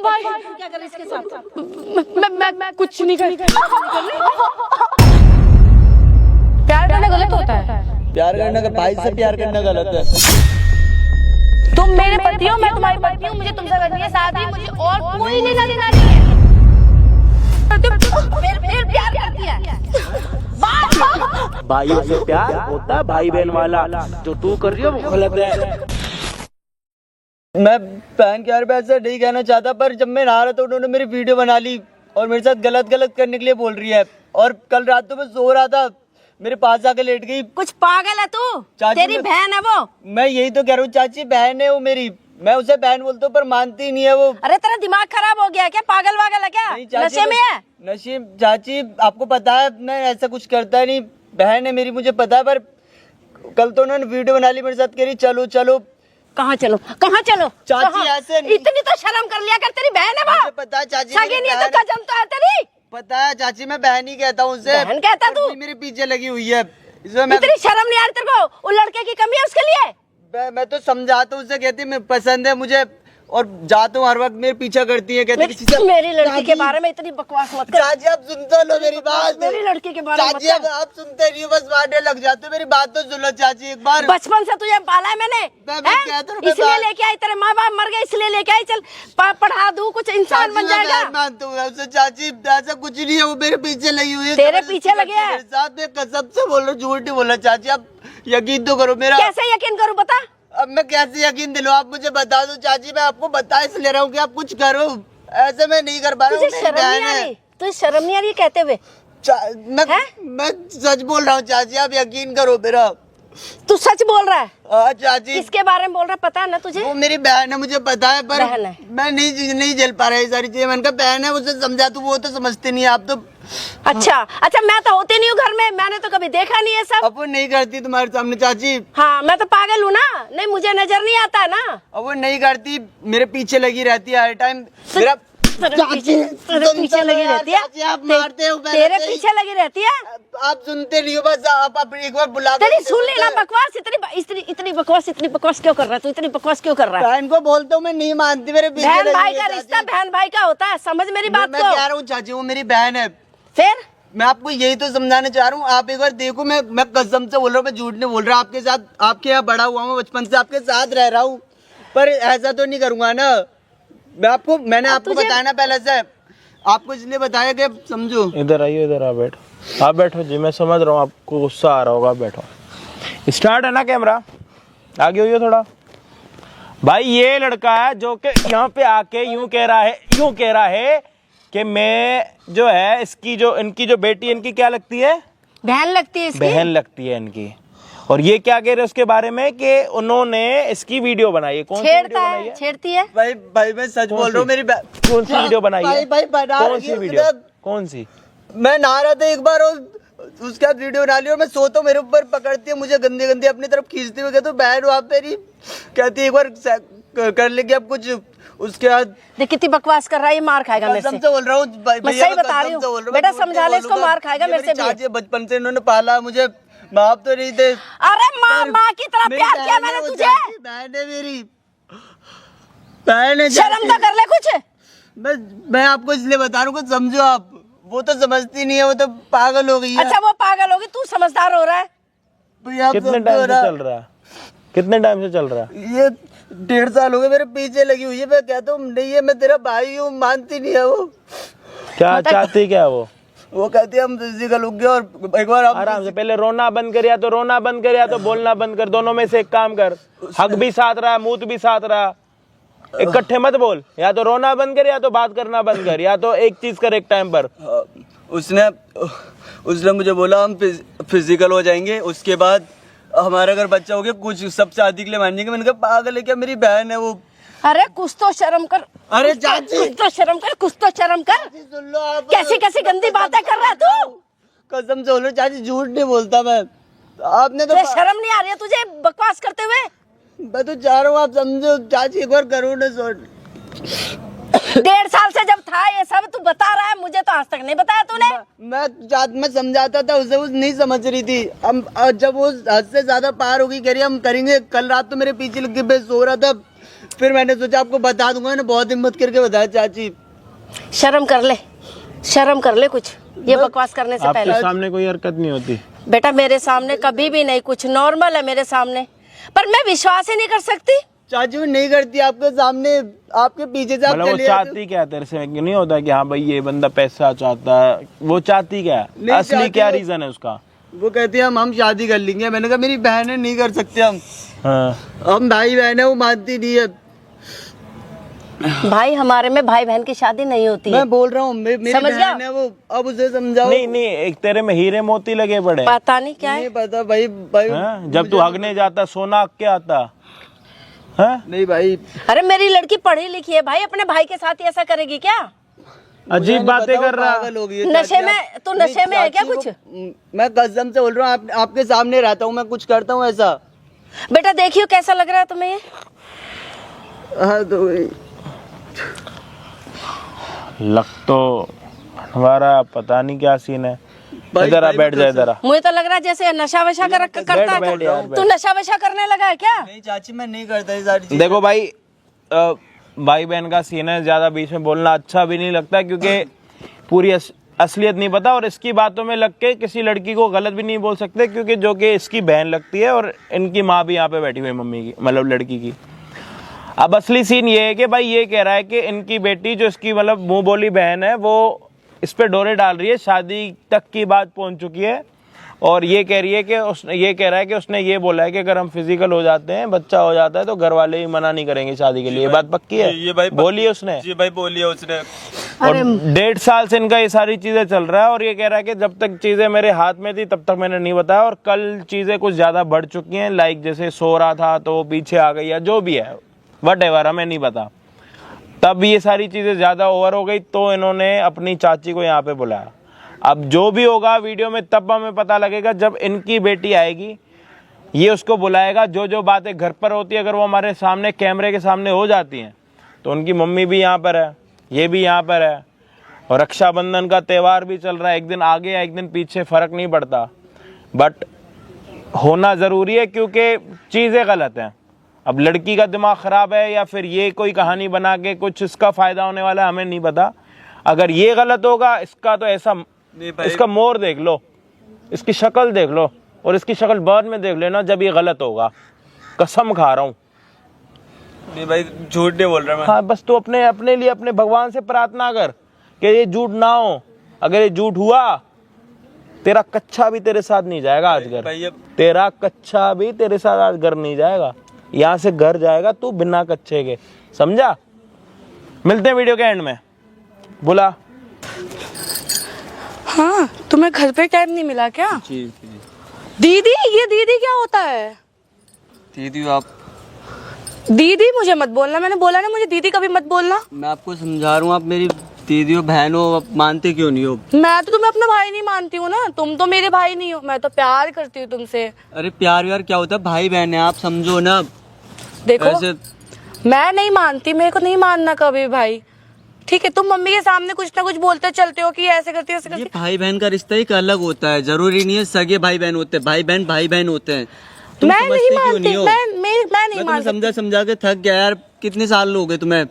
भाई क्या कर रही इसके साथ? मैं कुछ नहीं कर प्यार करना गलत होता है। प्यार करना का भाई से प्यार करना गलत है। तुम मेरे पति हो, मैं तुम्हारी पत्नी हूँ, मुझे तुमसे करनी है शादी, मुझे और कोई लेना देना नहीं है। फिर प्यार करती है। भाई से प्यार होता है भाई बहन वाला, जो तू कर रही हो वो गलत है। मैं बहन के यार ऐसा नहीं कहना चाहता, पर जब मैं नहा रहा था उन्होंने मेरी वीडियो बना ली और मेरे साथ गलत करने के लिए बोल रही है। और कल रात तो मैं सो रहा था, मेरे पास आके लेट गई। कुछ पागल है तू? चाची तेरी बहन है वो? मैं यही तो कह रहा हूँ चाची, बहन है वो मेरी। मैं उसे बहन बोलता हूँ पर मानती नहीं है वो। अरे तेरा दिमाग खराब हो गया क्या? पागल वागल है क्या? नहीं चाची, नशे में है? नशे चाची आपको पता है मैं ऐसा कुछ करता नहीं। बहन है मेरी, मुझे पता है, पर कल तो उन्होंने वीडियो बना ली मेरे साथ, कह रही चलो चलो। कहाँ चलो? कहाँ चलो? चाची कहाँ? ऐसे नहीं। इतनी तो शर्म कर लिया कर, तेरी बहन है वो। मुझे पता है चाची, सगी नहीं है तो कसम तो है तेरी। पता है चाची, मैं बहन ही कहता हूँ उसे। बहन कहता तू? मेरे पीछे लगी हुई है इसमें। मैं इतनी शर्म नहीं आ रही तेरे को? वो लड़के की कमी है उसके लिए? मैं तो समझाता हूँ उसे, कहती मैं पसंद है मुझे, और जाता हूँ हर वक्त मेरे पीछा करती है, कहती किसी से। मेरी लड़की के बारे में इतनी बकवास मत कर। चाची आप सुन तो लो मेरी बात। मेरी लड़की के बारे में मत चाची कर। आप सुनते नहीं हो, बस मारने लग जाते हो। मेरी बात तो सुनो चाची एक बार। बचपन से तुझे पाला है मैंने, मैं हैं? कहता हूँ, इसलिए लेके आई, तेरे माँ बाप मर गए इसलिए लेके आई। चल पढ़ा दूं, कुछ इंसान बन जाएगा। मानता हूँ उसे चाची, ऐसा कुछ नहीं है, वो मेरे पीछे लगी हुई है। तेरे पीछे लगे है? मेरे साथ मैं कसम से बोल रहा हूँ, झूठ नहीं बोला चाची, आप यकीन तो करो मेरा। कैसे यकीन करूं बता? अब मैं कैसे यकीन दिलाऊं, आप मुझे बता दो चाची। मैं आपको बता इसलिए रहा हूँ कि आप कुछ करो, ऐसे मैं नहीं कर पा रहा हूँ। तुझे शर्म नहीं आ रही? तुझे शर्म नहीं आ रही कहते हुए? मैं सच बोल रहा हूँ चाची, आप यकीन करो मेरा। तू सच बोल रहा है? हाँ चाची। किसके बारे में बोल रहा है पता है ना तुझे? वो मेरी बहन है, मुझे पता है, पर बहन है। मैं नहीं झेल पा रहा ये सारी चीजें। मैंने कहा बहन है, उसे समझा तू, वो तो समझते नहीं है आप तो। अच्छा मैं तो होती नहीं हूँ घर में, मैंने तो कभी देखा नहीं है सब। अब वो नहीं करती तुम्हारे सामने चाची। हाँ मैं तो पागल हूँ ना, नहीं मुझे नजर नहीं आता है ना। अब वो नहीं करती, मेरे पीछे लगी रहती है हर टाइम। मेरा तेरे पीछे लगी रहती है? चाची आप मारते हो पहले तेरे से ही। पीछे लगी रहती है? आप सुनते नहीं हो, बस आप एक बार बुला तेरी सुन लेना बकवास। इतनी बकवास क्यों कर रहा है तू? इतनी बकवास क्यों कर रहा है? बहन को बोलता हूँ मैं नहीं मानती, मेरे पीछे बहन लगी भाई है का चाची। रिश्ता बहन भाई का होता है, समझ मेरी बात मैं को। कह रहा हूँ चाची, वो मेरी बहन है। फिर मैं आपको यही तो समझाना चाह रहा हूँ। आप एक बार देखो, मैं कसम से बोल रहा हूँ, मैं झूठ नहीं बोल रहा। आपके साथ, आपके यहाँ बड़ा हुआ हूँ, बचपन से आपके साथ रह रहा हूँ, पर ऐसा तो नहीं करूंगा ना। मैंने आपको बताया ना पहले से, आपको इसलिए बताया कि समझो। इधर आइए, इधर आ बैठ। आप बैठो जी, मैं समझ रहा हूँ आपको गुस्सा आ रहा होगा, बैठो। स्टार्ट है ना कैमरा? आगे होइए थोड़ा। भाई ये लड़का है जो कि यहाँ पे आके यूं कह रहा है कि मैं जो है इनकी जो बेटी, इनकी क्या लगती है? बहन लगती है इसकी? बहन लगती है इनकी। और ये क्या कह रहे हैं उसके बारे में कि उन्होंने इसकी वीडियो बनाई है। कौन सी वीडियो बनाई है? छेड़ती है? भाई मैं सच बोल रहा हूँ, मेरी कौन सी वीडियो बनाई है? भाई बना कौन सी वीडियो? कौन सी? मैं नहा रहा था एक बार, और उसके बाद वीडियो बना ली, और मैं सोता हूँ, मेरे ऊपर पकड़ती है, मुझे गंदी अपनी तरफ खींचती हुई, कहती बहन हो आप मेरी, कहती एक बार कर लेंगे अब कुछ। उसके बाद देख कितनी बकवास कर रहा है, ये मार खाएगा मेरे से। कसम से बोल रहा हूँ, मैं सही बता रही हूँ बेटा, समझा ले इसको, मार खाएगा मेरे से भी। चाची बचपन से इन्होंने पाला मुझे, बाप तो नहीं थे। अरे माँ की तरह प्यार किया मैंने तुझे। बहन है मेरी, बहन है। शर्म तो कर ले कुछ। मैं आपको इसलिए बता रहा हूँ, कुछ समझो आप। वो तो समझती नहीं है, वो तो पागल हो गई है। अच्छा वो पागल होगी, तू समझदार हो रहा है। कितने टाइम से चल रहा है? कितने टाइम से चल रहा है? ये 1.5 साल हो गए, मेरे पीछे लगी हुई है। मैं कहता हूँ नहीं है, मैं तेरा भाई हूँ, मानती नहीं है वो। क्या चाहती क्या वो कहती है हम फिजिकल हो गए, और एक बार आराम से पहले रोना बंद कर, या तो रोना बंद कर या तो बोलना बंद कर, दोनों में से एक काम कर। हक भी साथ रहा, मुंह भी साथ रहा, इकट्ठे मत बोल। या तो रोना बंद कर या तो बात करना बंद कर, या तो एक चीज कर एक टाइम पर। उसने मुझे बोला हम फिजिकल हो जाएंगे, उसके बाद हमारा अगर बच्चा हो गया कुछ सब शादी के लिए मान जाएंगे। मैंने कहा पागल है क्या, मेरी बहन है वो। अरे कुछ तो शर्म कर। अरे चाची कुछ तो शर्म कर। सुन लो आप। कैसी गंदी बातें कर रहा है तू? कसम से बोलो चाची, झूठ नहीं बोलता मैं। आपने तो शर्म नहीं आ रही है तुझे बकवास करते हुए? मैं तो चाह रहा हूँ आप समझो चाची, एक बार करो ना। 1.5 साल से जब था ये सब तू बता रहा है, मुझे तो आज तक नहीं बताया तूने। मैं समझाता था उसे, वो नहीं समझ रही थी। हम जब वो हद से ज्यादा पार हो गई, कह रही हम करेंगे। कल रात तो मेरे पीछे लग के मैं सो रहा था, फिर मैंने सोचा आपको बता दूंगा ना, बहुत हिम्मत करके बताया चाची। शर्म कर ले, शर्म कर ले कुछ, ये बकवास करने से आपके पहले। सामने कोई हरकत नहीं होती बेटा मेरे सामने कभी भी नहीं, कुछ नॉर्मल है मेरे सामने, पर मैं विश्वास ही नहीं कर सकती। चाची वो नहीं करती आपके सामने, आपके पीछे से आप मतलब वो चले जाते हो। चाहती क्या है तेरे से? नहीं होता कि हाँ भाई ये बंदा पैसा चाहता है, वो चाहती क्या है? नहीं असली चाहती क्या वो- रीजन है उसका? वो कहती है हम शादी कर लेंगे। मैंने कहा मेरी बहन है, नहीं कर सकते हम। हाँ। हम भाई बहन है, वो मानती नहीं है। भाई हमारे में भाई बहन की शादी नहीं होती है। मैं बोल रहा हूँ मेरी समझ गया? बहन है वो, अब उसे समझाओ। नहीं नहीं, एक तेरे में हीरे मोती लगे पड़े हैं। पता नहीं क्या है। नहीं पता भाई, भाई हाँ? जब तू हगने जाता सोना हक के आता। हाँ? नहीं भाई, अरे मेरी लड़की पढ़ी लिखी है भाई, अपने भाई के साथ ही ऐसा करेगी क्या? अजीब बातें कर रहा। पागल हो गई है नशे चाची, में आप- तू नहीं, नशे में है क्या चाची, कुछ? मैं कसम से बोल रहा हूँ, आपके सामने रहता हूँ, मैं कुछ करता हूँ ऐसा? बेटा देखियो कैसा लग रहा है तुम्हें ये? हाँ तो लग तो हमारा पता नहीं क्या सीन है। भाई, इधर आ, भाई, बैठ जा इधर आ। मुझे तो लग रहा है जैसे नशा वशा करता बैठ यार, है। तू नशा वशा करने लगा है क्या? नहीं चाची, मैं नहीं करता ये सारी चीजें। देखो भाई, भाई बहन का सीन है, ज्यादा बीच में बोलना अच्छा भी नहीं लगता, क्योंकि पूरी असलियत नहीं पता, और इसकी बातों में लग के किसी लड़की को गलत भी नहीं बोल सकते, क्योंकि जो कि इसकी बहन लगती है और इनकी माँ भी यहाँ पे बैठी हुई है, मम्मी की, मतलब लड़की की। अब असली सीन ये है कि भाई ये कह रहा है कि इनकी बेटी जो इसकी मतलब मुंह बोली बहन है, वो इस पे डोरे डाल रही है, शादी तक की बात पहुंच चुकी है, और ये कह रही है कि ये कह रहा है कि उसने ये बोला है कि अगर हम फिजिकल हो जाते हैं, बच्चा हो जाता है, तो घर वाले ही मना नहीं करेंगे शादी के लिए। ये बात पक्की है? ये भाई बोली है उसने। जी भाई बोलिए उसने। और 1.5 साल से इनका ये सारी चीजें चल रहा है, और ये कह रहा है कि जब तक चीजें मेरे हाथ में थी तब तक मैंने नहीं बताया, और कल चीजें कुछ ज्यादा बढ़ चुकी हैं, लाइक जैसे सो रहा था तो वो पीछे आ गई या जो भी है, व्हाटएवर, हमें नहीं पता। तब ये सारी चीजें ज्यादा ओवर हो गई, तो इन्होंने अपनी चाची को यहाँ पे बुलाया। अब जो भी होगा वीडियो में तब हमें पता लगेगा जब इनकी बेटी आएगी, ये उसको बुलाएगा। जो जो बातें घर पर होती है, अगर वो हमारे सामने कैमरे के सामने हो जाती हैं, तो उनकी मम्मी भी यहाँ पर है, ये भी यहाँ पर है, और रक्षाबंधन का त्यौहार भी चल रहा है, एक दिन आगे या एक दिन पीछे फर्क नहीं पड़ता, बट होना ज़रूरी है, क्योंकि चीज़ें गलत हैं। अब लड़की का दिमाग ख़राब है या फिर ये कोई कहानी बना के कुछ इसका फ़ायदा होने वाला है, हमें नहीं पता। अगर ये गलत होगा, इसका तो ऐसा, इसका मोर देख लो, इसकी शक्ल देख लो, और इसकी शक्ल बाद में देख लेना जब ये गलत होगा, कसम खा रहा हूँ। नहीं भाई, झूठ नहीं बोल रहा मैं। हाँ, बस तू अपने लिए अपने भगवान से प्रार्थना कर कि ये झूठ ना हो। अगर ये झूठ हुआ, तेरा कच्चा भी तेरे साथ नहीं जाएगा आज घर, तेरा कच्चा भी तेरे साथ आज घर नहीं जाएगा, यहाँ से घर जाएगा तू बिना कच्चे के, समझा? मिलते हैं वीडियो के एंड में। बुला। हाँ, तुम्हें घर पे टाइम नहीं मिला क्या? जी दीदी, ये दीदी क्या होता है? दीदी, आप दीदी मुझे मत बोलना, मैंने बोला ना, मुझे दीदी कभी मत बोलना। मैं आपको समझा रहा हूँ, आप मेरी दीदी हो, बहन हो, आप मानते क्यों नहीं हो? मैं तो तुम्हें अपना भाई नहीं मानती हूँ ना, तुम तो मेरे भाई नहीं हो, मैं तो प्यार करती हूँ तुमसे। अरे प्यार व्यार क्या होता है, भाई बहन है, आप समझो ना। देखो ऐसे मैं नहीं मानती, मेरे को नहीं मानना कभी भाई, ठीक है? तुम मम्मी के सामने कुछ ना कुछ बोलते चलते हो कि ऐसे करती ऐसे ये करती। भाई बहन का रिश्ता एक अलग होता है, जरूरी नहीं है सगे भाई बहन होते हैं, भाई बहन होते हैं। तुम मैं समझते नहीं क्यों मानती, हो? मैं नहीं मैं मानती। तुम्हें समझा के थक गया यार, कितने साल हो गए तुम्हें?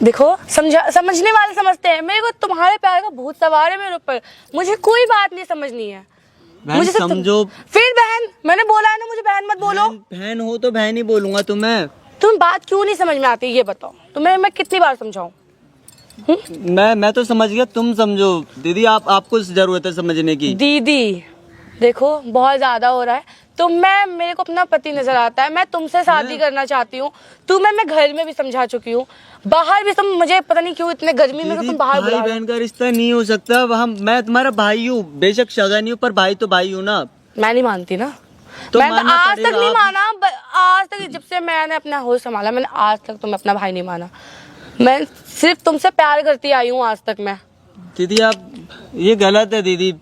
देखो समझने वाले समझते हैं, मेरे को तुम्हारे प्यार का भूत सवार है मेरे ऊपर, मुझे कोई बात नहीं समझनी है। बहन मुझे सिर्फ समझो। फिर बहन, मैंने बोला है ना, मुझे बहन मत बोलो। बहन हो तो बहन ही बोलूंगा तुम्हें। तुम बात क्यों नहीं समझ में आती ये बताओ, तुम्हें मैं कितनी बार समझाऊं? मैं तो समझ गया, तुम समझो दीदी, आपको जरूरत है समझने की। दीदी देखो बहुत ज्यादा हो रहा है, तो मेरे को अपना पति नजर आता है, मैं तुमसे शादी करना चाहती हूँ। तुम्हें मैं घर में भी समझा चुकी हूँ, बाहर भी तुम, मुझे पता नहीं क्यों इतने गर्मी में तुम बाहर भाई बुला रहे हो। बहन का रिश्ता नहीं हो सकता, मैं तुम्हारा भाई हूँ, बेशक सगा नहीं हूँ, पर भाई तो भाई हूँ ना। मैं नहीं मानती ना, तो मैंने मानना आज तक पड़ेगा नहीं आप। माना, आज तक जब से मैंने अपना होश संभाला, मैंने आज तक तुम्हें अपना भाई नहीं माना। मैं सिर्फ तुमसे प्यार करती आई हूँ आज तक मैं। दीदी आप, ये गलत है दीदी।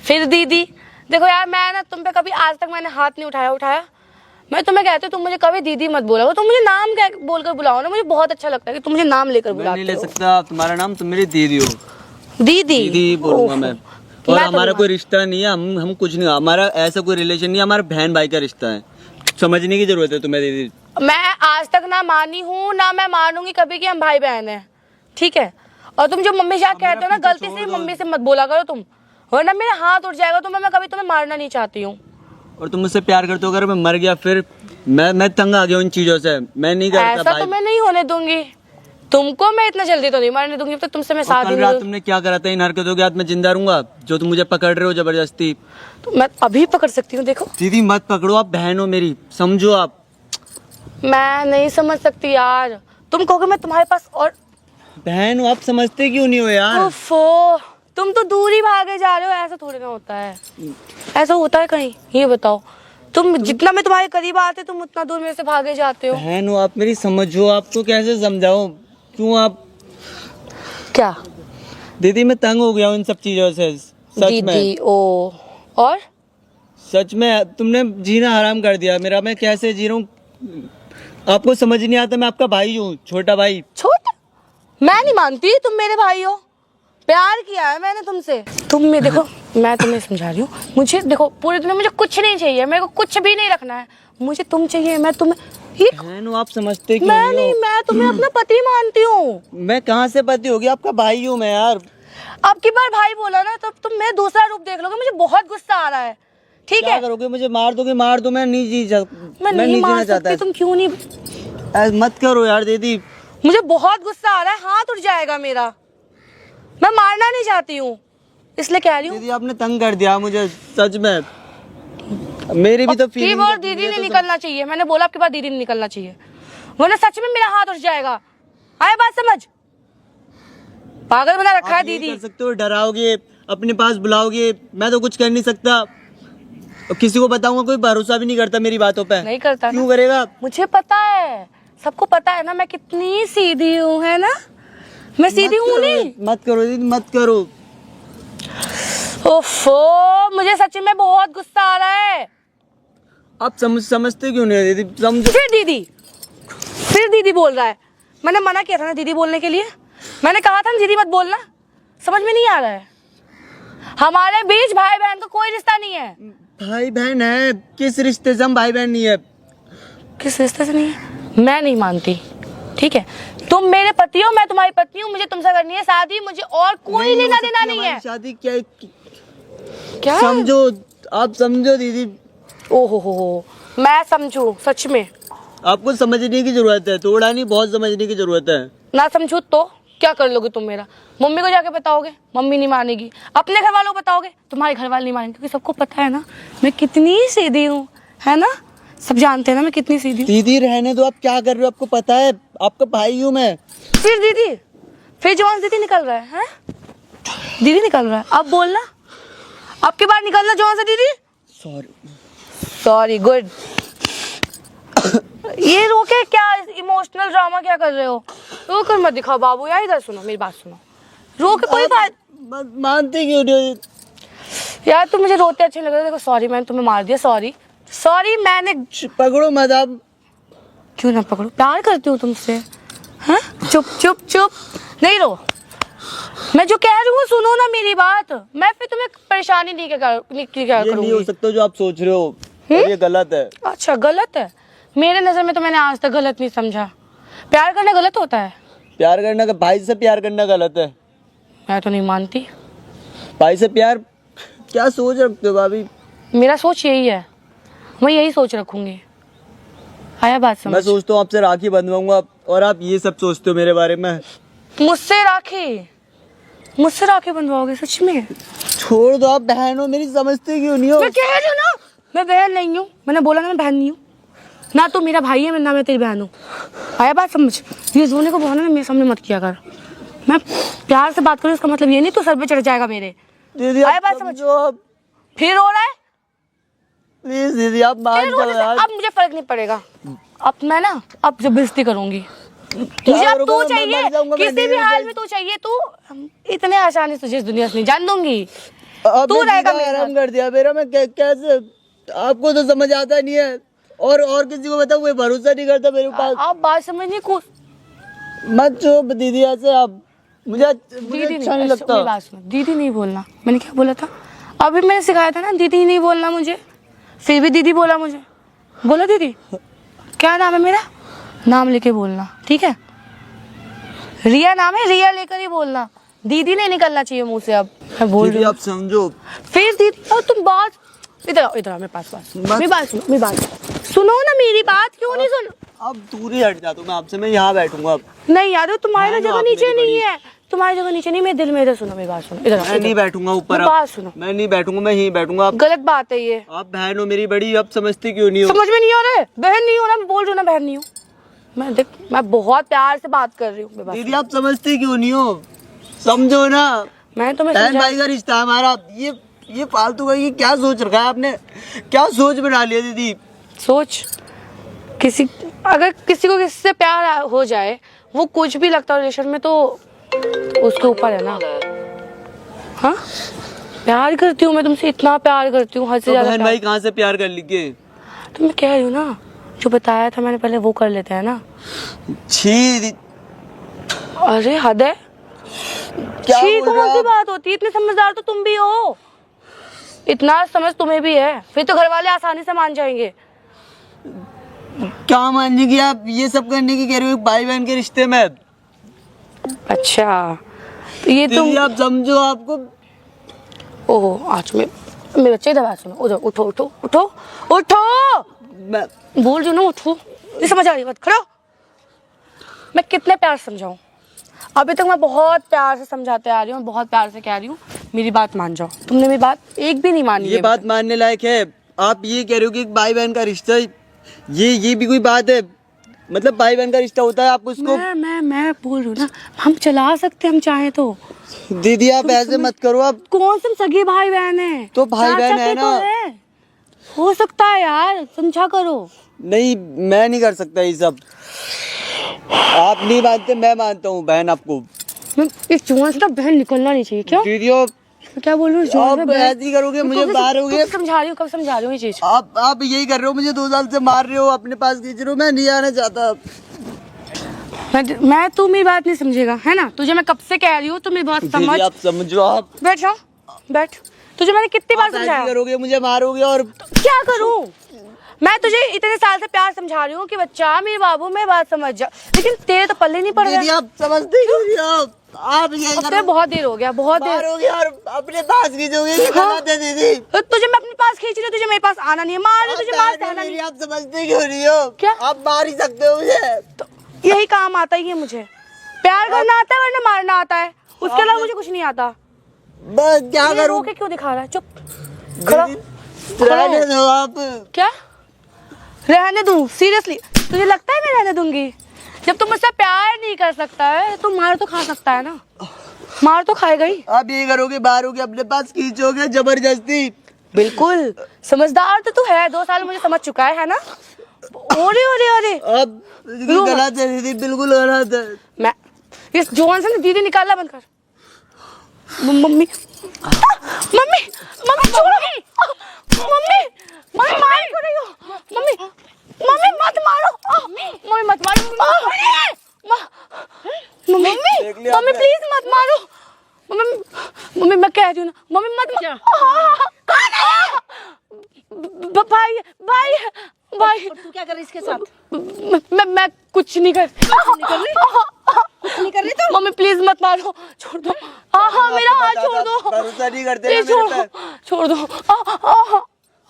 फिर दीदी देखो यार, मैं ना तुम पे कभी आज तक मैंने हाथ नहीं उठाया। मैं तुम्हें कहती हूँ, तुम मुझे कभी दीदी मत बोलो, तुम मुझे नाम बोलकर बुलाओ ना, मुझे बहुत अच्छा लगता है कि तुम मुझे नाम लेकर मैं नहीं बुलाते ले हो। सकता तुम्हारा नाम, तुम मेरी दीदी हो। दीदी बोलूंगा मैं। और मैं तो हमारा नहीं कोई रिश्ता नहीं है, हम कुछ नहीं, हमारा ऐसा कोई रिलेशन नहीं है, हमारा बहन भाई का रिश्ता है, समझने की जरूरत है तुम्हें दीदी। मैं आज तक ना मानी हूँ ना मैं मानूंगी कभी कि हम भाई बहन हैं, ठीक है। और तुम जो मम्मी शाह कहते हो ना, गलती से मम्मी से मत बोला करो तुम, वरना मेरा हाथ उठ जाएगा। तो मैं कभी तुम्हें मारना नहीं चाहती हूँ। और तुम मुझसे प्यार करते हो, अगर मैं मर गया फिर मैं तंग आ गया हूँ इन चीजों से, मैं नहीं करता ऐसा भाई। तो मैं नहीं होने दूंगी, तुमको मैं इतना जल्दी तो नहीं मारने दूंगी। तो तुमसे मैं और साथ कल रात तुमने क्या करा था, इन हरकतों के हाथ में जिंदा रहूंगा जो तुम मुझे पकड़ रहे हो जबरदस्ती। तो मैं अभी पकड़ सकती हूँ, देखो। दीदी मत पकड़ो, आप बहन हो मेरी, समझो आप। मैं नहीं समझ सकती यार, तुम कहोगे मैं तुम्हारे पास और बहन हो आप, समझते क्यों नहीं हो यार। ओफो, तुम तो दूर ही भागे जा रहे हो। ऐसा थोड़ी ना होता है, ऐसा होता है कहीं? ये बताओ, तुम जितना मैं तुम्हारे करीब आते तुम उतना दूर मेरे से भागे जाते हो। बहन हो आप मेरी, समझो। आपको कैसे समझाऊं, क्यों आप। क्या दीदी मैं तंग हो गया हूँ इन सब चीजों से, सच में। दीदी ओ, और सच में तुमने जीना हराम कर दिया मेरा। मैं कैसे जी रहा हूँ आपको समझ नहीं आता। मैं आपका भाई हूँ, छोटा भाई। छोटा? मैं नहीं मानती तुम मेरे भाई हो, प्यार किया है मैंने तुमसे। तुम में देखो, मैं तुम्हें समझा रही हूँ, मुझे देखो पूरी दुनिया मुझे कुछ नहीं चाहिए, मेरे को कुछ भी नहीं रखना है, मुझे तुम चाहिए। मैं तुम्हें ये बहन हो आप, समझते क्यों मैं नहीं नहीं, हो? मैं तुम्हें अपना पति मानती हूँ। मैं कहाँ से पति होगी, आपका भाई हूँ मैं यार। अब की बार भाई बोला ना तब तुम मेरा दूसरा रूप देख लोगे। मुझे बहुत गुस्सा आ रहा है, ठीक क्या है। करोगे, मुझे मार दोगे? मार दो, मैं नहीं मैं नहीं जीना मार चाहता। सकती, तुम क्यों नहीं? मत करो यार दीदी। मुझे बहुत गुस्सा आ रहा है, हाथ उठ जाएगा मेरा। मैं मारना नहीं चाहती हूँ, इसलिए कह रही हूँ। दीदी आपने तंग कर दिया मुझे, सच में। मेरी भी तो की फीलिंग बार दीदी नहीं निकलना चाहिए, मैंने बोला आपके बाद दीदी नहीं निकलना चाहिए, वरना सच में मेरा हाथ उठ जाएगा। आए बात समझ? पागल बना रखा है दीदी। कर सकते हो, डराओगे, अपने पास बुलाओगे, मैं तो कुछ कर नहीं सकता। और किसी को बताऊंगा, कोई भरोसा भी नहीं करता मेरी बातों पे। नहीं करता क्यों ना? करेगा? मुझे पता है, सबको पता है ना मैं कितनी सीधी हूँ, है ना? मैं सीधी हूँ नहीं? मत करो दीदी, मत करो। ओफो, मुझे सच में बहुत गुस्सा आ रहा है। आप समझते क्यों नहीं हो दीदी, समझो। फिर दीदी बोल रहा है। मैंने मना किया था ना दीदी बोलने के लिए, मैंने कहा था ना दीदी मत बोलना। समझ में नहीं आ रहा है? हमारे बीच भाई बहन का कोई रिश्ता नहीं है। भाई बहन है, किस रिश्ते से हम भाई बहन नहीं है? किस रिश्ते से नहीं है? मैं नहीं मानती, ठीक है। तुम मेरे पति हो, मैं तुम्हारी पत्नी हूँ, मुझे तुमसे करनी है शादी, मुझे और कोई लेना देना नहीं है। शादी क्या क्या समझो, आप समझो दीदी। ओहो हो, मैं समझू सच में? आपको समझने की जरूरत है, थोड़ा नहीं बहुत समझने की जरूरत है। ना समझू तो क्या कर लोगे तुम मेरा? मम्मी को जाके बताओगे, मम्मी नहीं मानेगी। अपने घर वालों को बताओगे, तुम्हारे घर वाले नहीं मानेंगे, क्योंकि सबको पता है ना मैं कितनी सीधी हूँ, है ना? सब जानते हैं ना मैं कितनी सीधी हूँ। दीदी रहने दो, आप क्या कर रहे हो? आपको पता है आपका भाई हूँ मैं। फिर दीदी, फिर जवान दीदी निकल रहा है? दीदी निकल रहा है, अब बोलना, अब की बार निकलना जवान से दीदी। Sorry good. ये रोके क्या, इमोशनल ड्रामा क्या कर रहे हो? रो कर मत दिखाओ बाबू यार, इधर सुनो मेरी बात सुनो। रो के कोई बात मानते क्यों नहीं? यार, तुम मुझे रोते अच्छे लग रहे हो। देखो सॉरी, मैंने तुम्हें मार दिया, सॉरी मैंने। पकड़ो मत आप। क्यों ना पकड़ो, प्यार करती हूँ तुमसे। हाँ, चुप चुप चुप, नहीं रो। मैं जो कह रही हूँ सुनो ना मेरी बात। मैं फिर तुम्हें परेशानी नहीं क्या ये नहीं हो सकता जो आप सोच रहे हो, ये गलत है। अच्छा गलत है? मेरे नजर में तो मैंने आज तक गलत नहीं समझा। प्यार करना गलत होता है? प्यार करना का भाई से प्यार करना गलत है? मैं तो नहीं मानती। भाई से प्यार, क्या सोच रखते हो भाभी? मेरा सोच यही है, मैं यही सोच रखूंगी। आया बात समझ? मैं सोचता हूँ आपसे राखी बंधवाऊंगा और आप ये सब सोचते हो मेरे बारे में। मुझसे राखी बंधवाओगे सच में? छोड़ दो, आप बहन हो मेरी, समझते क्यों नहीं हो? मैं कह रही हूँ ना, मैं बहन नहीं हूँ। मैंने बोला ना मैं बहन नहीं हूँ। ना तो मेरा भाई है, ना मैं तेरी बहन हूँ। आया बात समझ? ये रोने को बहाना मेरे सामने मत किया कर। मैं प्यार से बात करूँ इसका मतलब ये नहीं तू सर पे चढ़ जाएगा मेरे। दीदी आया बात समझ? फिर रो रहा है? प्लीज दीदी आप मान जाओ यार। अब मुझे फर्क नहीं पड़ेगा। अब मैं ना अब जब बेइज्जती करूंगी, मुझे अब तू चाहिए, किसी भी हाल में तू चाहिए। तू इतने आसानी से जिस दुनिया से नहीं जान दूंगी। तू रहेगा मेरा। आराम कर दिया मेरा, मैं कैसे, आपको तो समझ आता नहीं है। और किसी को बताऊं, कोई भरोसा नहीं करता मेरे पास। आप बात समझने को मत चुप दीदी, ऐसे आप मुझे अच्छा नहीं लगता। मेरी बात सुनो, दीदी नहीं बोलना। मैंने क्या बोला था? अभी मैंने सिखाया था ना दीदी नहीं बोलना मुझे, फिर भी दीदी बोला मुझे। बोला दीदी? क्या नाम है मेरा? नाम लेके बोलना, ठीक है? रिया नाम है, रिया लेकर ही बोलना। दीदी नहीं निकलना चाहिए मुंह से। अब मैं बोल रही दीदी हूँ, आप समझो। फिर दीदी और तुम बात इधर आओ, इधर आओ मेरे पास। मेरी बात सुनो, मेरी बात सुनो ना, मेरी बात क्यों नहीं सुन? अब दूर ही हट जाता हूँ मैं आपसे, मैं यहाँ बैठूंगा अब। नहीं यार, तुम्हारी मैं जगह आप नीचे मेरी नहीं बड़ी। है, तुम्हारी जगह नीचे नहीं, मेरे दिल में। इधर सुनो मेरी बात, सुनो इधर आओ, मैं नहीं इधर। बैठूंगा ऊपर। मेरी बात सुनो, मैं नहीं बैठूंगा, मैं यहीं बैठूंगा। आप गलत बात है ये। बहन हो मेरी बड़ी, अब समझती क्यों नहीं हो? समझ में नहीं आ रहा है? बहन नहीं हो ना, मैं बोल रही हूँ ना बहन नहीं हूँ। मैं देख, मैं बहुत प्यार से बात कर रही हूँ। मेरी बात दीदी आप समझती क्यों नहीं हो? समझो ना, मैं तुम्हें बहन समझा- भाई का रिश्ता है हमारा। ये फालतू का ये क्या सोच रखा है आपने? क्या सोच बना लिया दीदी? सोच, अगर किसी को किसी से प्यार हो जाए, वो कुछ भी लगता है रिलेशन में, तो उसके ऊपर है ना। हाँ, प्यार करती हूँ मैं तुमसे, इतना प्यार करती हूँ, हद से तो ज्यादा बहन प्यार। भाई कहाँ से प्यार कर लिए? तो मैं कह रही हूँ ना, जो बताया था मैंने, पहले वो कर लेते हैं ना। छी, अरे हद है, क्या छी बोल रहे कौन हो सी आप? बात होती है? इतने समझदार तो तुम भी हो, इतना समझ तुम्हें भी है, फिर तो घर वाले आसानी से मान जाएंगे। क्या मानने की आप ये सब करने की कह रहे हो भाई बहन के रिश्ते में? अच्छा, तो ये तुम, दीदी आप समझो। आपको ओहो, आज मेरे बच्चे इधर बात सुनो, उधर उठो उठो उठो उठो, मैं बोल रही हूँ ना उठो, नहीं समझ आ रही बात? खड़ो। मैं कितने प्यार से समझाऊं? अभी तक मैं बहुत प्यार से समझाते आ रही हूँ, बहुत प्यार से कह रही हूँ, मेरी बात मान जाओ। तुमने मेरी बात एक भी नहीं मानी ये है। बात मानने लायक है? आप ये कह रहे हो कि एक भाई बहन का रिश्ता, ये भी कोई बात है? मतलब भाई बहन का रिश्ता होता है आपको उसको? मैं बोल रही हूँ ना, हम चला सकते, हम चाहे तो। दीदी आप ऐसे मत करो। आप कौन से सगे भाई बहन है? तो भाई चाचा बहन है के ना। तो है। हो सकता है यार, समझा करो। नहीं, मैं नहीं कर सकता ये सब। आप नहीं मानते, मैं मानता हूँ बहन आपको। इस जुआन से ना बहन निकलना नहीं चाहिए। क्या दीदी आप क्या बोल रही हूँ? आप ऐसे ही करोगे, मुझे मारोगे। कब समझा रही हूँ, कब समझा रही हूँ ये चीज? आप यही कर रहे हो, मुझे 2 साल से मार रहे हो, अपने पास खींच रहे हो। मैं नहीं आना चाहता। मैं तू मेरी बात नहीं समझेगा, है ना? तुझे मैं कब से कह रही हूँ, तू मेरी बात समझ। दीदी आप समझो। आप बैठ जाओ, बैठ। तुझे मैंने कितनी बार ऐसे ही समझाया? करोगे, मुझे मारोगे। और क्या करूं? मैं तुझे इतने साल से प्यार समझा रही हूँ कि बच्चा मेरे बाबू मेरी बात समझ जा, लेकिन तेरे तो पल्ले नहीं पड़ दीदी रहा। आप समझते क्यों नहीं हो? आप यही अब करो, तो बहुत देर हो गया, बहुत देर। मारोगे और अपने पास खींचोगे। ये हाँ। गलत है दीदी। तो तुझे मैं अपने पास खींच रही हूँ, तुझे मेरे पास आना नहीं है। मार रही, तुझे मार आना नहीं। आप समझते क्यों नहीं हो? क्या? आप मार ही सकते हो मुझे। तो यही काम आता ही है मुझे। प्यार करना आता है वरना मारना आता है, उसके अलावा मुझे कुछ नहीं आता। बस क्या ये करूं? रो के क्यों दिखा रहा है? चुप, खड़ा। रहने दो आप। क्या रहने दूं? सीरियसली तुझे लगता है मैं रहने दूंगी? जब तुम मुझसे प्यार नहीं कर सकता है, तो मार तो खा सकता है ना। मार तो खाएगा ही। आप ये करोगे, मारोगे, अपने पास खींचोगे जबरदस्ती। बिल्कुल समझदार तो तू है, 2 साल मुझे समझ चुका है ना? ओरे ओरे ओरे, अब गलत है दीदी, बिल्कुल गलत है। मैं इस जोन से ना दीदी निकालना बंद कर। मम्मी मम्मी मम्मी छोड़ो। मम्मी मम्मी मार क्यों रही हो? मम्मी मम्मी मत मारो। मम्मी मत मारो। मम्मी देख लिया मम्मी आपने? प्लीज मत मारो। मम्मी मम्मी मैं कह रही हूँ ना, मम्मी मत भाई भाई भाई, तू क्या कर रही इसके साथ? मैं कुछ नहीं कर नहीं कर रही तू? मम्मी प्लीज मत मारो, छोड़ दो। हाँ मेरा हाथ छोड़ दो, भरोसा नहीं करते प्लीज ना छोड़ मेरे दो, पे। छोड़ दो।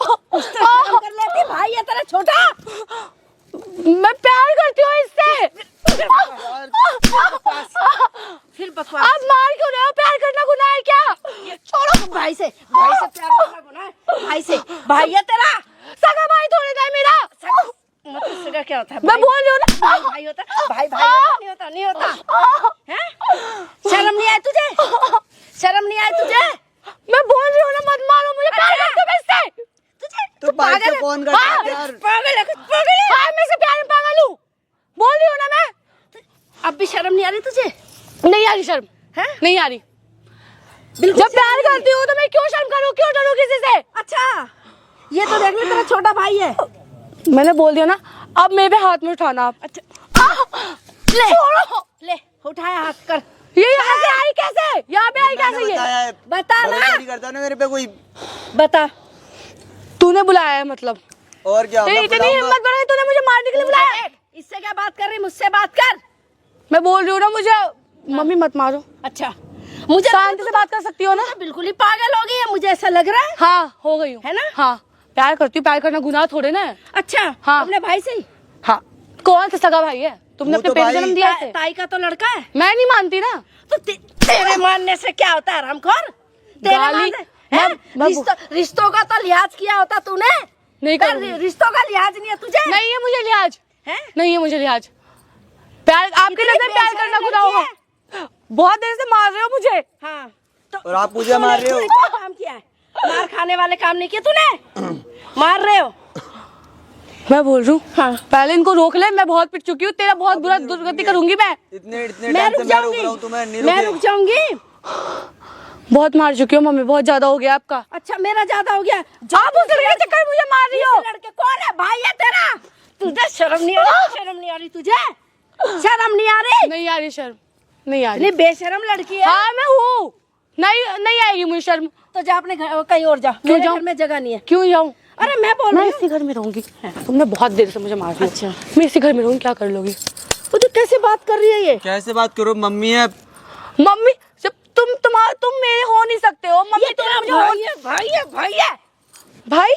काम कर लेती भाई है तेरा छोटा। मैं प्यार करती हूँ इससे। फिर बकवास। आप मार क्यों रहे हो? प्यार करना गुनाह है क्या? छोड़ो। भाई से प्यार करना गुनाह है? भाई से, भाई है तेरा। सगा भाई थोड़े ना है मेरा। मतलब सगा क्या होता है? मैं बोल रही हूँ ना, भाई भाई होता है? भाई भाई होता नहीं होता, नहीं होता। हैं? शर्म नहीं आई तुझे? शर्म नहीं आई तुझे? मैं बोल रही हूँ ना, मत मारो मुझे। प्यार करते हो इससे? तो भाई से कौन करता है प्यार? पागल है, पागल है। हाँ मैं से प्यार में पागल हूँ, बोल रही हूँ ना मैं। अब भी शर्म नहीं आ रही तुझे? नहीं आ रही शर्म, हैं? नहीं आ रही। बिल्कुल जब प्यार करती हूँ तो मैं क्यों शर्म करूँ, क्यों डरूँ किसी से? अच्छा, ये तो देख ले तेरा छोटा भाई है। मैंने बोल दिया ना, अब मेरे पे हाथ में उठाना आप। अच्छा ले छोड़ो, ले उठाया हाथ कर। ये यहाँ से आई कैसे? यहाँ पे आई कैसे ये? बताया है, बता ना। भरोसा नहीं करता ना मेरे पे कोई। बता। तूने बुलाया है मतलब? और क्या तेरी मैं इतनी बुलाऊंगा। हिम्मत बढ़ी तूने मुझे मारने के लिए बुलाया। इससे क्या बात कर रही, मुझसे बात कर। मैं बोल रही हूँ ना मुझे, मम्मी मत मारो, अच्छा मुझे शांति से बात कर सकती हो ना। बिल्कुल ही पागल हो गई है, मुझे ऐसा लग रहा है। हाँ हो गई हूँ, है ना? हाँ प्यार करती हूँ, प्यार करना गुनाह थोड़े ना है। अच्छा हाँ। अपने भाई से ही? हाँ कौन सा सगा भाई है, तुमने वो अपने तो पेट भाई- जन्म दिया है। ताई का तो लड़का है। मैं नहीं मानती ना। तो तेरे मानने से क्या होता है रामखोर? तेरे गाली- मानने हैं? रिश्तों का तो लिहाज किया होता तूने। नहीं पर करूँगी। रिश्तों का लिहाज नहीं है तुझे। नहीं है मुझे लिहाज, है? नहीं है मुझे लिहाज। प्यार आपके इतनी नजर प्यार बेशर्म करना गुनाह लड़की होगा। बहुत देर से मार रहे हो मुझे। हाँ तो और आप मुझे मार रहे हो। तूने क्या काम किया है? मार खाने वाले काम नहीं किए तूने। मार रहे हो। मैं बोल रही हूँ हाँ। पहले इनको रोक ले, मैं बहुत पिट चुकी हूँ, तेरा बहुत बुरा दुर्गति करूंगी मैं। इतने इतने मैं टाइम रुक से मैं रोक जाऊंगी, रहा हूँ तुम्हें, नहीं मैं रुके। रुक जाऊंगी। बहुत मार चुकी हूँ मम्मी, बहुत ज्यादा हो गया आपका। अच्छा मेरा ज्यादा हो गया। आप उस लड़के के चक्कर में मुझे मार रही हो। इस लड़के कौन है? भाई है तेरा। तुझे शर्म नहीं आ रही? शर्म नहीं आ रही तुझे? शर्म नहीं आ रही? नहीं आ रही शर्म, नहीं आ रही। इतनी बेशर्म लड़की है। हाँ मैं हूँ, नहीं नहीं आएगी मुझे शर्म। तो जा अपने घर कहीं और जा, क्यों मेरे जाऊं? घर में जगह नहीं है। क्यों जाऊँ? अरे मैं बोल मैं रही हूँ। इसी घर में रहूंगी। तुमने बहुत देर से मुझे मार दिया। अच्छा। मैं इसी घर में रहूंगी, क्या कर लोगी? वो तो कैसे बात कर रही है ये? कैसे बात करो, मम्मी है। मम्मी जब तुम मेरे हो नहीं सकते हो मम्मी। ये तुम तेरा मुझे भाई है, भाई है, भाई है। भाई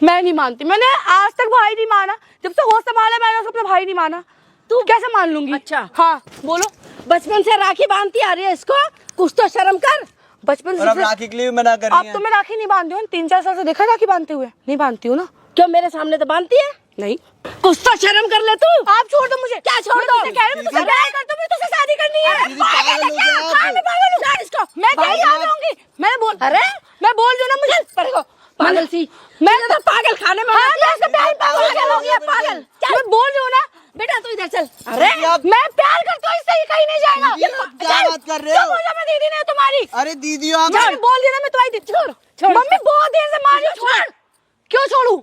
मैं नहीं मानती, मैंने आज तक भाई नहीं माना। जब से होश संभाला मैंने उसको अपना भाई नहीं माना। तू कैसे मान लूंगी? अच्छा। हाँ बोलो। बचपन से राखी बांधती आ रही है इसको, कुछ तो शर्म कर। बचपन और अब से राखी के लिए भी मना कर रही आप है। तो मैं राखी नहीं बांधती हूँ, 3-4 साल से देखा है राखी बांधते हुए। नहीं बांधती हूँ ना। क्यों मेरे सामने तो बांधती है? नहीं कुछ तो शर्म कर ले तू। आप छोड़ दो मुझे। क्या छोड़ मैं दो? तुझसे कह रही हूँ, मैं तुझसे प्यार करती हूँ, मुझे तुझसे शादी करनी है। दीदी पागल हो गए आप। हाँ, मैं पागल हूँ। छोड़ इसको। मैं कहीं आ जाऊंगी। मैंने बोल अरे मैं बोल रही हूँ ना मुझे। पर को पागल सी। मैं तो पागल खाने में हाँ, मैं इससे प्यार पागल हो गया, पागल। मैं बोल रही हूँ ना बेटा तू इधर चल। अरे मैं प्यार करती हूँ, इससे ये कहीं नहीं जाएगा। दीदी, आप क्या चल, बात कर रहे हो? चुप हो जा, मैं दीदी नहीं हूँ तुम्हारी। अरे दीदी आप मैंने बोल दिया ना मैं तुम्हारी दीदी। छोड़। मम्मी बहुत देर से मार रही हूँ, छोड़। क्यों छोड़ू?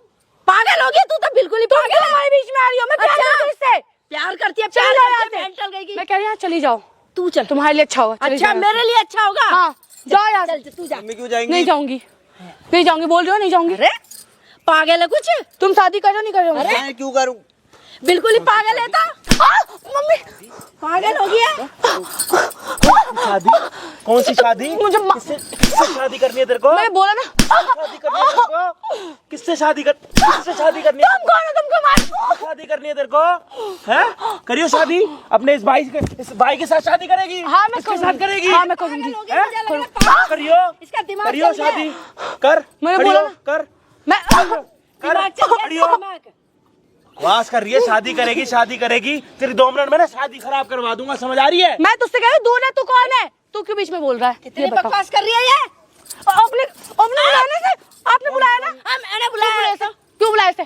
पागल हो गई तू तो, बिल्कुल ही तुम पागल क्यों हमारे बीच में आ रही हो? मैं प्यार अच्छा। करती हूँ इससे। प्यार करती है, चल प्यार जाओ करती है, यहाँ से। मेंटल गई। मैं कह रही हूँ चली जाओ, तू चल। तुम्हारे लिए अच्छा होगा। चली अच्छा जाओ। मेरे लिए अच्छा होगा। हाँ जाओ यहाँ से। चल तू जा। मम्मी क्यों जाएंगी? नहीं जाऊंगी, नहीं जाऊंगी, बोल रही हो नहीं जाऊंगी। अरे पागल है कुछ, तुम शादी करो नहीं करो? मैं क्यों करूं? बिल्कुल ही पागल है तो। मम्मी पागल हो गया। शादी? कौन सी शादी? मुझे किससे शादी करनी है तेरे को? मैंने बोला ना। शादी करनी है तेरे को? किससे शादी करनी है? तुम कौन हो? तुमको मार। शादी करनी है तेरे को? हैं? करियो शादी अपने इस भाई के साथ शादी करेगी? हाँ मैं इसके साथ करेगी? हाँ मैं करूंगी। पागल हो गया, मुझे लग रहा है पागल। करियो इसका दिमाग करियो चल गया। शादी कर। मैंने करियो, बोला ना। कर मैं दिमाग चल गया, करियो। दिमाग। वास कर रही है, शादी करेगी तेरी 2 मिनट में ना शादी खराब करवा दूंगा, समझ आ रही है? मैं तुझसे कह रही हूँ दूर है, तू कौन है? तू क्यों बीच में बोल रहा है? कितनी ये बता। बकवास कर रही है ये? आपने बुलाने से आपने बुलाया ना? मैंने बुलाया ऐसा। क्यों बुलाया इसे?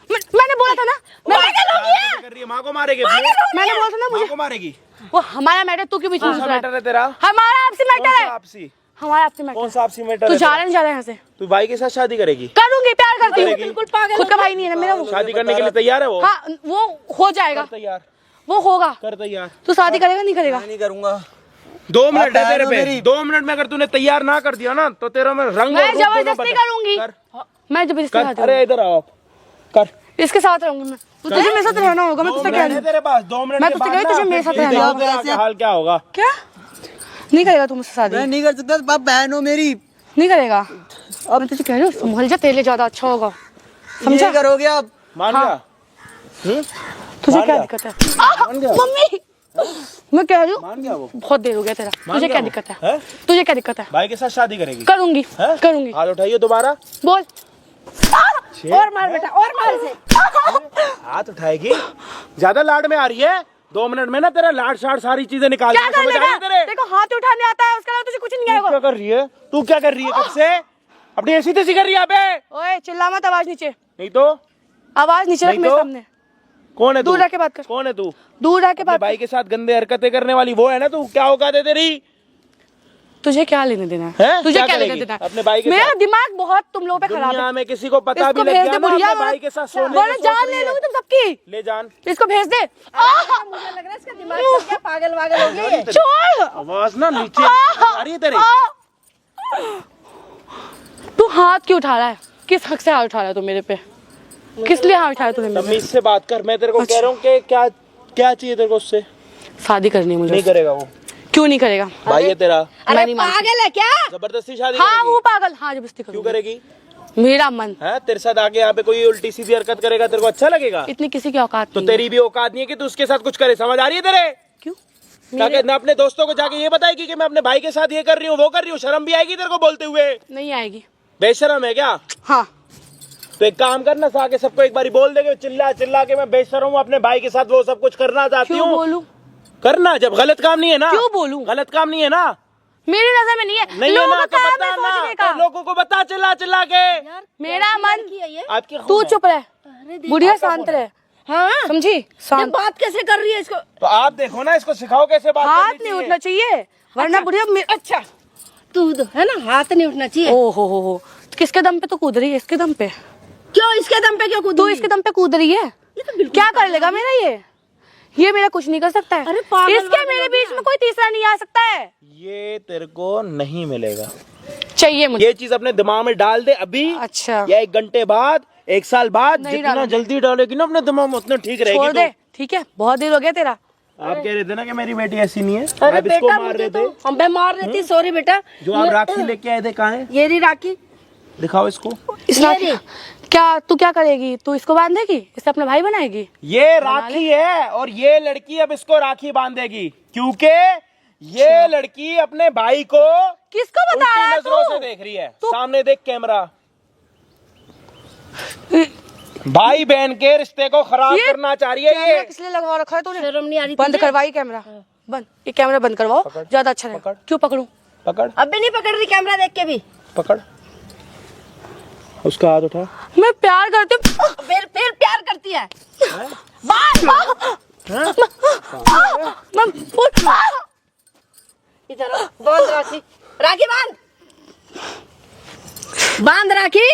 मैंने बोला था ना। पागल हो गया। कर रही है, माँ को मारेगी। मैंने बोला था ना माँ मुझे को मारेगी। वो हमारा मैटर, तू क्यों बीच में कौन घुस सा रहा मैटर है? है तेरा? हमारा आपसी कौन मैटर सा है, आपसी? हमारा आपसी मैटर। कौन सा आपसी मैटर तू है जा तेरा? रहा है, जा रहा है यहाँ से। तू भाई के साथ शादी करेगी? करूंगी, प्यार करती हूँ। करेगी? बिल्कुल पागल खुद हो का गया। भाई नहीं है ना मेरा वो। शादी करने के लिए तैयार है वो? हाँ वो हो जाएगा, कर तैयार, वो होगा। कर तैयार। तू शादी करेगा नहीं करेगा? मैं नहीं करूंगा। 2 मिनट है तेरे आप पे। मेरी- 2 मिनट में अगर तूने तैयार ना कर दिया ना तो तेरा मैं रंग मैं और रूप दोनों जबरदस्ती बदल- करूंगी। कर, मैं जबरदस्ती कर। खाती अरे हूँ, इधर आओ, कर। इसके साथ रहूंगी मैं। तुझे मेरे साथ रहना होगा, मैं 2 तुझसे कह मिनट रही है हूँ। तेरे पास। 2 मिनट मैं के तुझसे बाद कह रही, ना तुझे मेरे साथ फिर रहना देखो होगा। तेरा हाल क्या होगा। क्या नहीं करेगा तू मुझसे शादी? मैं नहीं कर सकता, आप बहन हो मेरी। नहीं करेगा। अब मैं तुझे कह रही हूँ संभल जा, तेरे लिए ज्यादा अच्छा होगा, समझा? ये करोगे आप? मान हाँ। गया? तुझे मान क्या गया? दिक्कत है? गया? मम्मी मैं कह रही हूँ मान गया वो? बहुत देर हो गया तेरा। मान तुझे गया क्या वो? दिक्कत है? हैं? तुझे क्या दिक्कत है? भाई के साथ शादी करेगी? करूंगी, हैं? करूंगी। हाथ उठाइए दोबारा। बोल। और मार बेटा, और मार इसे। हाथ उठाएगी? ज्यादा लाड में आ रही है। 2 मिनट में ना तेरा लाड शाड सारी चीजें निकाल क्या दूंगा, कर समझ आ रही लेगा? है तेरे? देखो हाथ उठाने आता है, उसके अलावा तुझे कुछ नहीं तू आएगा। क्या कर रही है? तू क्या कर रही है कब से? अपनी ऐसी तैसी कर रही है यहाँ पे? ओए चिल्ला मत, आवाज नीचे, नहीं तो आवाज नीचे रख नहीं मेरे तो? सामने। कौन है तू? दूर रह के बात कर। कौन है तू? दूर रह के अपने बात भाई के साथ गंदे हरकतें करने वाली वो है ना तू? क्या औकात है तेरी? तुझे क्या लेने देना है? हैं? तुझे क्या क्या लेने करेगी? देना है? अपने भाई के मेरा साथ? दिमाग बहुत तुम लोगों पे खराब दुनिया है। में किसी को पता भी इसको लग भेज गया दे ना बुढ़िया, अपने भाई के साथ सोने बोले का सोच जान रही ले है। लूंगी तुम सबकी। ले जान। इसको भेज दे। मुझे लग रहा है इसका दिमाग चल गया, पागल वागल हो गई है। छोड़। आवाज ना नीचे आ रही है तेरी। तू हाथ क्यों उठा रहा है? किस हक से हाथ उठा रहा है तू मेरे पे? किस लिए हाँ उठाया तूने? तमीज से बात कर, मैं तेरे को कह रहा हूँ कि क्या क्या चाहिए तेरे को उससे? शादी करनी है मुझे। नहीं करेगा वो। क्यों नहीं करेगा? भाई है तेरा, अरे पागल है क्या? जबरदस्ती शादी हाँ करेगी? वो पागल, हाँ जबरदस्ती क्यों करूंगी। करेगी? मेरा मन है तेरे साथ आके यहाँ पे कोई उल्टी सीधी हरकत करेगा, तेरे को अच्छा लगेगा? इतनी किसी की औकात तो नहीं तेरी भी औकात नहीं है कि तू उसके साथ कुछ करे, समझ आ रही है तेरे? है। क्यों? ताकि ना अपने दोस्तों को जाके ये बताएगी कि मैं अपने भाई के साथ ये कर रही हूँ, वो कर रही हूँ, शर्म भी आएगी तेरे को बोलते हुए? नहीं आएगी। बेशरम है क्या? हाँ तो एक काम करना, आके सबको एक बारी बोल देगे, चिल्ला चिल्ला के मैं बेशरम हूँ, अपने भाई के साथ वो सब कुछ करना चाहती क्यों हूँ। बोलूं? करना, जब गलत काम नहीं है ना। क्यों बोलूं? गलत काम नहीं है ना। मेरी नजर में नहीं है। नहीं है लोगों ना का तो काम बता है ना, सोचने का। तो लोगों को बता चिल्ला चिल्ला के। मेरा मन, लड़की है ये? आपकी तू चुप रहे, बुढ़िया शांत रहे, हाँ समझी? ये शांत। बात कैसे कर रही है इसको? तो आप देखो ना, इसको सिखाओ कैसे बात हाथ करनी नहीं चाहिए। उठना चाहिए वरना बुढ़िया अच्छा तू तो है ना, हाथ नहीं उठना चाहिए। ओ हो, किसके दम पे तो कूद रही है? इसके दम पे? क्यों इसके दम पे क्यों कूदी? तू इसके दम पे कूद रही है? तो बिल्कुल क्या कर लेगा मेरा ये मेरा कुछ नहीं कर सकता है। अरे पागल इसके वागल मेरे हो बीच गया। में कोई तीसरा नहीं आ सकता है। ये तेरे को नहीं मिलेगा। चाहिए मुझे। ये चीज अपने दिमाग में डाल दे अभी, अच्छा या 1 घंटे बाद, 1 साल बाद, नहीं जितना डालूंगी। जल्दी डालेगी ना अपने दिमाग में उतना ठीक रहेगी। छोड़ दे, तू। ठीक है? बहुत देर हो गया तेरा। आप कह रहे थे ना कि मेरी बेटी ऐसी नहीं है, अरे आप इसको बेटा मार मुझे रहे तो थे। मैं मार रही थी, सॉरी बेटा। जो आप राखी लेके आए थे, कहाँ है? ये रही राखी। दिखाओ इसको। इस राखी तू क्या करेगी? तू इसको बांधेगी? इसे अपना भाई बनाएगी? ये राखी है और ये लड़की अब इसको राखी बांधेगी, क्योंकि ये लड़की अपने भाई को किसको उल्टी बताया नजरों तू? से देख रही है। सामने देख कैमरा। भाई बहन के रिश्ते को खराब ये करना चाह रही है कैमरा ये। किस लिए लगवा रखा है तूने? शर्म नहीं आ रही बंद तुझे? करवाई कैमरा, बंद। ये कैमरा बंद करवाओ, ज्यादा अच्छा रहेगा। पकड़। क्यों पकड़ूं? पकड़ अब भी नहीं पकड़ रही कैमरा देख के भी। पकड़, उसका हाथ उठा। मैं प्यार करती हूँ। फिर प्यार करती है। इधर आओ, बांध राखी, राखी बांध, बांध राखी।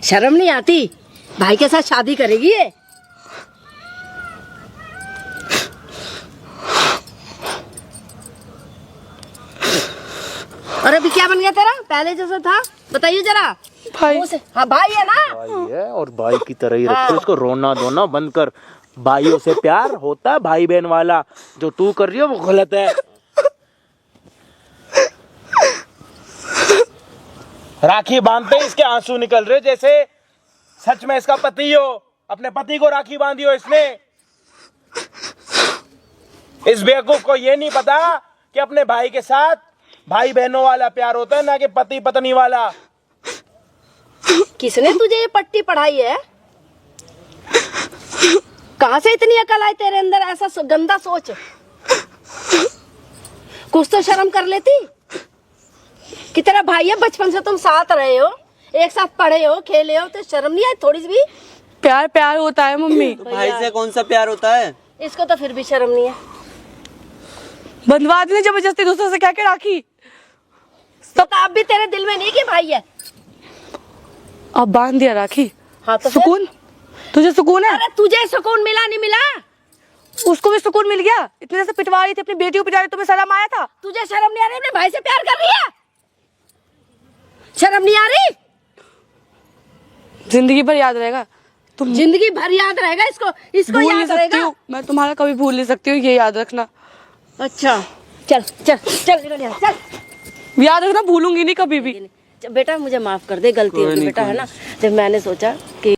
शर्म नहीं आती? भाई के साथ शादी करेगी ये? और अभी क्या बन गया तेरा? पहले जैसा था बताइए जरा। भाई मुंह से, हाँ भाई है ना? भाई है और भाई की तरह ही रखो इसको, रोना धोना बंद कर। भाइयों से प्यार होता है भाई बहन वाला, जो तू कर रही है वो गलत है। राखी बांधते ही इसके आंसू निकल रहे, जैसे सच में इसका पति हो, अपने पति को राखी बांधी हो इसने। इस बेवकूफ को ये नहीं पता कि अपने भाई के साथ भाई बहनों वाला प्यार होता है, ना कि पति पत्नी वाला। किसने तुझे ये पट्टी पढ़ाई है? कहाँ से इतनी अकल आई तेरे अंदर? ऐसा गंदा सोच, कुछ तो शर्म कर लेती कि तेरा भाई है, बचपन से तुम साथ रहे हो, एक साथ पढ़े हो, खेले हो, तो शर्म नहीं आई थोड़ी सी भी? प्यार प्यार होता है मम्मी। तो भाई से कौन सा प्यार होता है? इसको तो फिर भी शर्म नहीं है। बंधवा देने जबरदस्ती दूसरों से क्या क्या राखी। तो अब भी तेरे दिल में नहीं कि भाई है? अब बांध दिया राखी। हाँ तो फिर? सुकून? तुझे सुकून है? अरे तुझे सुकून मिला नहीं मिला? उसको भी सुकून मिल गया। इतने देर से पिटवा रही थी अपनी बेटी को, पिटा रही, तुम्हें शर्म आया था? तुझे शर्म नहीं आ रही? अपने भाई से प्यार कर रही है, शर्म नहीं आ रही? जिंदगी भर याद रहेगा। तुम जिंदगी भर याद रहेगा इसको, इसको भूल नहीं याद सकती रहेगा। हूँ मैं, तुम्हारा कभी भूल नहीं सकती हूँ, ये याद रखना। अच्छा चल चल चल निकल यहाँ, चल। याद रखना, भूलूंगी नहीं कभी भी। बेटा मुझे माफ कर दे, गलती होगी बेटा, है ना? जब मैंने सोचा कि